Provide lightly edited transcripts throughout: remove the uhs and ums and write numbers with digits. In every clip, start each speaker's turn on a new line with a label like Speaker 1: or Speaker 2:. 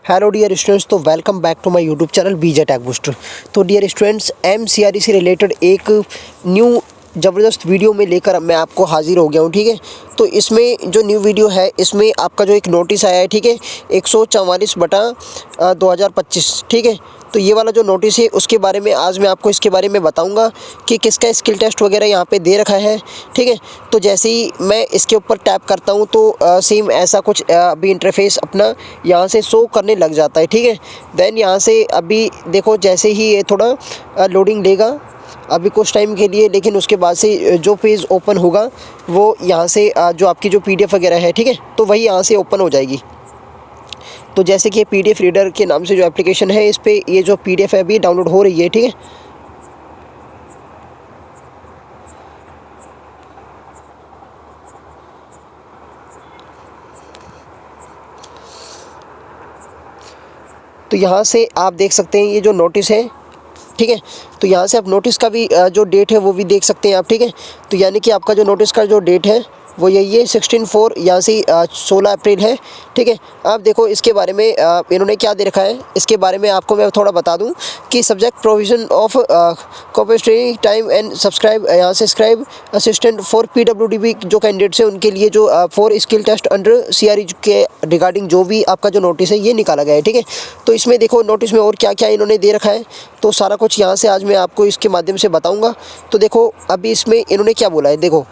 Speaker 1: Hello dear students, तो welcome back to my YouTube channel BJ tech booster. तो dear students, MCRE से related एक new ज़बरदस्त video में लेकर मैं आपको हाजिर हो गया हूँ। ठीक है, तो इसमें जो न्यू वीडियो है इसमें आपका जो एक नोटिस आया है, ठीक है, 144/2025। ठीक है, तो ये वाला जो नोटिस है उसके बारे में आज मैं आपको इसके बारे में बताऊंगा कि किसका स्किल टेस्ट वगैरह यहाँ पे दे रखा है। ठीक है, तो जैसे ही मैं इसके ऊपर टैप करता हूँ तो सेम ऐसा कुछ अभी इंटरफेस अपना यहाँ से शो करने लग जाता है। ठीक है, देन यहाँ से अभी देखो जैसे ही ये थोड़ा लोडिंग लेगा अभी कुछ टाइम के लिए, लेकिन उसके बाद से जो पेज ओपन होगा वो यहाँ से जो आपकी जो पीडीएफ वगैरह है, ठीक है, तो वही यहाँ से ओपन हो जाएगी। तो जैसे कि पीडीएफ रीडर के नाम से जो एप्लीकेशन है इस पे ये जो पीडीएफ है अभी डाउनलोड हो रही है। ठीक है, तो यहाँ से आप देख सकते हैं ये जो नोटिस है। ठीक है, तो यहाँ से आप नोटिस का भी जो डेट है वो भी देख सकते हैं आप। ठीक है, तो यानी कि आपका जो नोटिस का जो डेट है वो यही है 16/4, यहाँ से 16 अप्रैल है। ठीक है, आप देखो इसके बारे में इन्होंने क्या दे रखा है, इसके बारे में आपको मैं थोड़ा बता दूं कि subject provision of compensatory time and subscribe, यहाँ से सब्सक्राइब असिस्टेंट फॉर पीडब्ल्यूडी जो कैंडिडेट्स हैं उनके लिए जो for skill test under CRE के रिगार्डिंग जो भी आपका जो नोटिस है ये निकाला गया है। ठीक है, तो इसमें देखो नोटिस में और क्या क्या इन्होंने दे रखा है, तो सारा कुछ यहाँ से आज मैं आपको इसके माध्यम से बताऊँगा। तो देखो अभी इसमें इन्होंने क्या बोला है, देखो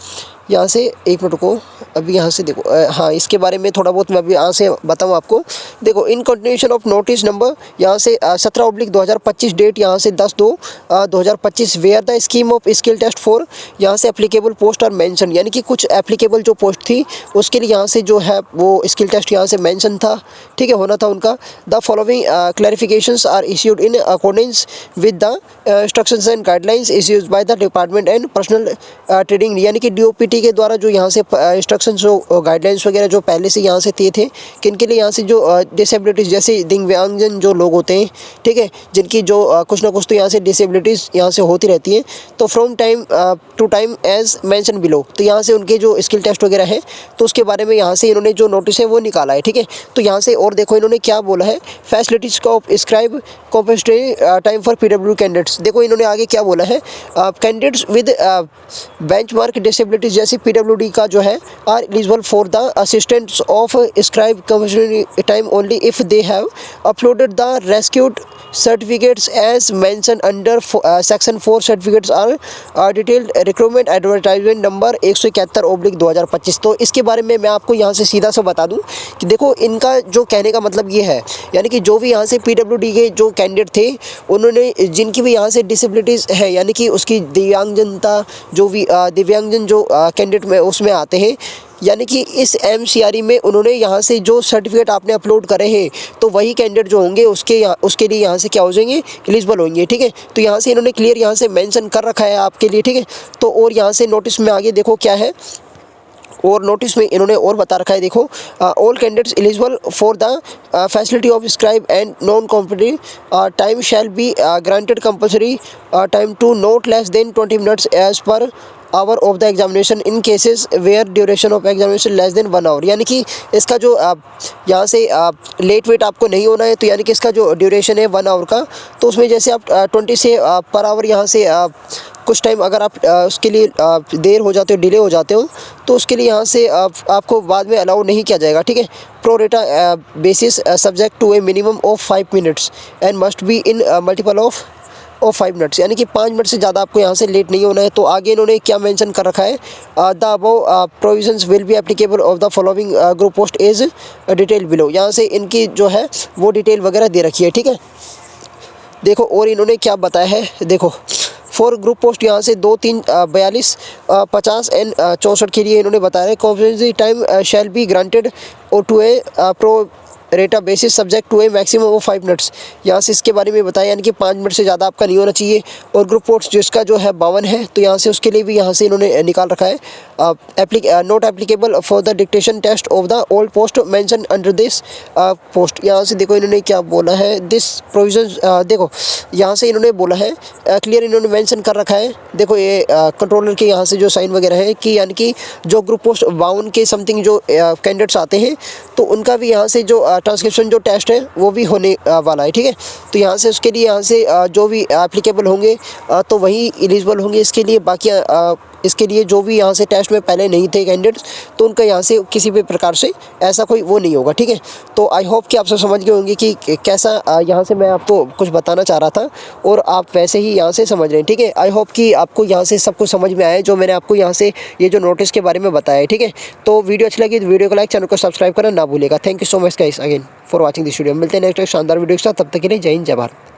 Speaker 1: यहाँ से एक मिनट को अभी यहाँ से देखो हाँ इसके बारे में थोड़ा बहुत मैं अभी यहाँ से बताऊँ आपको। देखो in continuation of notice number यहाँ से 17/2025 डेट यहाँ से 10/2/2025 where the scheme of skill test for यहाँ से एप्लीकेबल पोस्ट और मेंशन, यानी कि कुछ एप्लीकेबल जो पोस्ट थी उसके लिए यहाँ से जो है वो स्किल टेस्ट यहाँ से मेंशन था। ठीक है, होना था उनका। The following clarifications are issued in accordance with the instructions and guidelines issued by the department and personal trading, यानी कि डीओपीटी के द्वारा जो यहाँ से इंस्ट्रक्शंस जो गाइडलाइंस वगैरह जो पहले से यहाँ से दिए थे किनके लिए, यहाँ से जो डिसेबिलिटीज़ जैसे दिव्यांगजन जो लोग होते हैं, ठीक है, जिनकी जो कुछ ना कुछ तो यहाँ से डिसेबिलिटीज़ यहाँ से होती रहती हैं, तो from time to time as mention below, तो यहाँ से उनके जो स्किल टेस्ट वगैरह है तो उसके बारे में यहाँ से इन्होंने जो नोटिस है वो निकाला है। ठीक है, तो यहाँ से और देखो इन्होंने क्या बोला है, फैसिलिटीज़ का scribe compensatory time for PW candidates. देखो इन्होंने आगे क्या बोला है, कैंडिडेट्स विद बेंचमार्क डिसेबिलिटीज जैसे पीडब्ल्यूडी का जो है are eligible for the assistants of scribe compensatory time only if they have uploaded the rescued certificates as mention under section 4 certificates are detailed recruitment advertisement number 171/2025। तो इसके बारे में मैं आपको यहाँ से सीधा सा बता दूँ कि देखो इनका जो कहने का मतलब ये है, यानी कि जो भी यहाँ से पीडब्ल्यूडी के जो कैंडिडेट थे उन्होंने जिनकी भी यहाँ से डिसेबिलिटीज़ है, यानी कि उसकी दिव्यांगजनता जो भी दिव्यांगजन जो कैंडिडेट में उसमें आते हैं, यानी कि इस एमसीआरई में उन्होंने यहाँ से जो सर्टिफिकेट आपने अपलोड करे हैं तो वही कैंडिडेट जो होंगे उसके लिए यहाँ से क्या हो जाएंगे, एलिजिबल होंगे। ठीक है, तो यहाँ से इन्होंने क्लियर यहाँ से मेंशन कर रखा है आपके लिए। ठीक है, तो और यहाँ से नोटिस में आगे देखो क्या है, और नोटिस में इन्होंने और बता रखा है, देखो all candidates eligible for the facility of scribe and non competitive time shall be granted compulsory time to not less than 20 minutes as per hour of the examination in cases where duration of examination less than 1 hour, यानी कि इसका जो यहाँ से late wait आपको नहीं होना है, तो यानी कि इसका जो ड्यूरेशन है 1 आवर का, तो उसमें जैसे आप 20 से पर आवर यहाँ से कुछ टाइम अगर आप उसके लिए देर हो जाते हो, डिले हो जाते हो, तो उसके लिए यहाँ से आपको बाद में अलाउ नहीं किया जाएगा। ठीक है, pro rata basis subject to a minimum of 5 minutes and must be in multiple of 5 minutes, यानी कि 5 मिनट से ज़्यादा आपको यहाँ से लेट नहीं होना है। तो आगे इन्होंने क्या मेंशन कर रखा है, the above provisions will be applicable of the following group post is detail below, यहाँ से इनकी जो है वो डिटेल वगैरह दे रखी है। ठीक है, देखो और इन्होंने क्या बताया है, देखो फॉर ग्रुप पोस्ट यहाँ से 2, 3, 42, 50 एंड 64 के लिए इन्होंने बताया है confidency time shall be granted और to a pro rata basis subject to a maximum of 5 minutes, यहाँ से इसके बारे में बताया, यानी कि 5 मिनट से ज़्यादा आपका नहीं होना चाहिए। और ग्रुप पोस्ट जिसका जो है 52 है, तो यहाँ से उसके लिए भी यहाँ से इन्होंने निकाल रखा है, not applicable for the dictation test of the old post mention under this post. यहाँ से देखो इन्होंने क्या बोला है, दिस प्रोविजन देखो यहाँ से इन्होंने बोला है क्लियर इन्होंने मेंशन कर रखा है। देखो ये कंट्रोलर के यहाँ से जो साइन वगैरह है कि यानी कि जो ग्रुप पोस्ट 52 के समथिंग जो कैंडिडेट्स आते हैं तो उनका भी यहाँ से जो ट्रांसक्रिप्शन जो टेस्ट है वो भी होने वाला है, ठीक है। तो यहाँ से उसके लिए यहाँ से जो भी एप्लीकेबल होंगे तो वही एलिजिबल होंगे इसके लिए। बाकी इसके लिए जो भी यहाँ से टेस्ट में पहले नहीं थे कैंडिडेट्स, तो उनका यहाँ से किसी भी प्रकार से ऐसा कोई वो नहीं होगा, ठीक है। तो आई होप कि आप सब समझ गए होंगे कि कैसा यहाँ से मैं आपको कुछ बताना चाह रहा था और आप वैसे ही यहाँ से समझ रहे हैं, ठीक है। आई होप कि आपको यहाँ से सब कुछ समझ में आया जो मैंने आपको यहाँ से ये जो नोटिस के बारे में बताया है, ठीक है। तो वीडियो अच्छी लगी तो वीडियो को लाइक, चैनल को सब्सक्राइब करना ना भूलेगा। Thank you so much guys again for watching this video. मिलते हैं नेक्स्ट शानदार वीडियो के साथ, तब तक के लिए जय हिंद जय भारत।